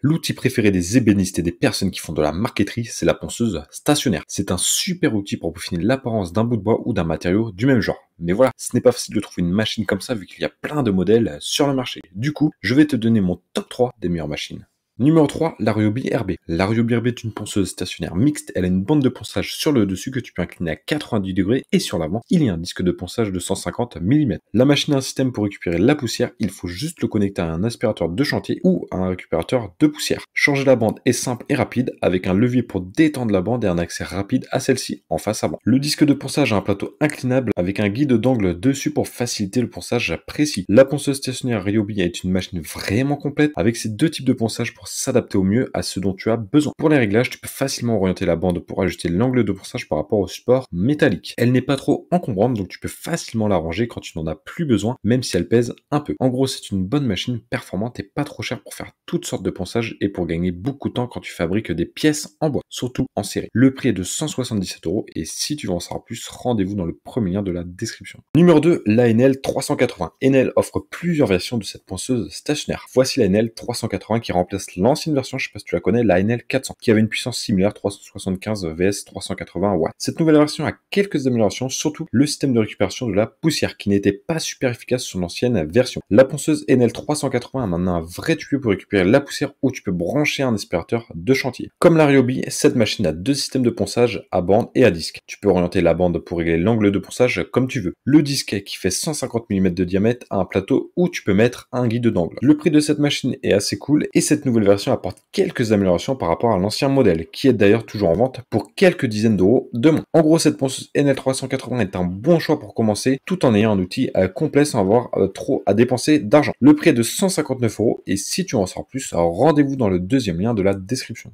L'outil préféré des ébénistes et des personnes qui font de la marqueterie, c'est la ponceuse stationnaire. C'est un super outil pour peaufiner l'apparence d'un bout de bois ou d'un matériau du même genre. Mais voilà, ce n'est pas facile de trouver une machine comme ça vu qu'il y a plein de modèles sur le marché. Du coup, je vais te donner mon top 3 des meilleures machines. Numéro 3, la Ryobi RB. La Ryobi RB est une ponceuse stationnaire mixte. Elle a une bande de ponçage sur le dessus que tu peux incliner à 90 degrés et sur l'avant, il y a un disque de ponçage de 150 mm. La machine a un système pour récupérer la poussière. Il faut juste le connecter à un aspirateur de chantier ou à un récupérateur de poussière. Changer la bande est simple et rapide avec un levier pour détendre la bande et un accès rapide à celle-ci en face avant. Le disque de ponçage a un plateau inclinable avec un guide d'angle dessus pour faciliter le ponçage précis. La ponceuse stationnaire Ryobi est une machine vraiment complète avec ses deux types de ponçage pour s'adapter au mieux à ce dont tu as besoin. Pour les réglages, tu peux facilement orienter la bande pour ajuster l'angle de ponçage par rapport au support métallique. Elle n'est pas trop encombrante, donc tu peux facilement la ranger quand tu n'en as plus besoin, même si elle pèse un peu. En gros, c'est une bonne machine performante et pas trop chère pour faire toutes sortes de ponçages et pour gagner beaucoup de temps quand tu fabriques des pièces en bois, surtout en série. Le prix est de 177 € et si tu veux en savoir plus, rendez-vous dans le premier lien de la description. Numéro 2, la NL 380. NL offre plusieurs versions de cette ponceuse stationnaire. Voici la NL 380 qui remplace l'ancienne version, je sais pas si tu la connais, la NL 400, qui avait une puissance similaire 375 vs 380 watts. Cette nouvelle version a quelques améliorations, surtout le système de récupération de la poussière qui n'était pas super efficace sur l'ancienne version. La ponceuse NL 380 a maintenant un vrai tuyau pour récupérer la poussière où tu peux brancher un aspirateur de chantier. Comme la Ryobi, cette machine a deux systèmes de ponçage à bande et à disque. Tu peux orienter la bande pour régler l'angle de ponçage comme tu veux. Le disque qui fait 150 mm de diamètre a un plateau où tu peux mettre un guide d'angle. Le prix de cette machine est assez cool et cette nouvelle version apporte quelques améliorations par rapport à l'ancien modèle, qui est d'ailleurs toujours en vente pour quelques dizaines d'euros de moins. En gros, cette ponceuse NL380 est un bon choix pour commencer, tout en ayant un outil complet sans avoir trop à dépenser d'argent. Le prix est de 159 € et si tu en sors plus, rendez-vous dans le deuxième lien de la description.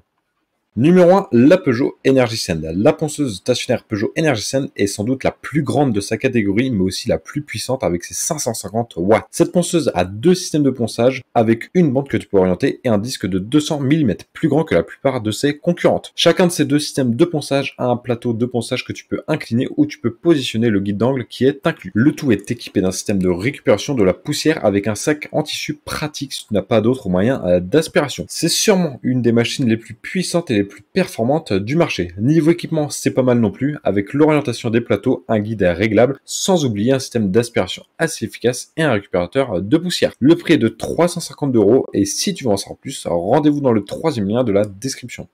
Numéro 1, la Peugeot Energy-Send. La ponceuse stationnaire Peugeot Energy-Send est sans doute la plus grande de sa catégorie, mais aussi la plus puissante avec ses 550 watts. Cette ponceuse a deux systèmes de ponçage avec une bande que tu peux orienter et un disque de 200 mm, plus grand que la plupart de ses concurrentes. Chacun de ces deux systèmes de ponçage a un plateau de ponçage que tu peux incliner où tu peux positionner le guide d'angle qui est inclus. Le tout est équipé d'un système de récupération de la poussière avec un sac en tissu pratique si tu n'as pas d'autres moyens d'aspiration. C'est sûrement une des machines les plus puissantes et les plus performantes du marché. Niveau équipement, c'est pas mal non plus, avec l'orientation des plateaux, un guide réglable, sans oublier un système d'aspiration assez efficace et un récupérateur de poussière. Le prix est de 350 € et si tu veux en savoir plus, rendez-vous dans le troisième lien de la description.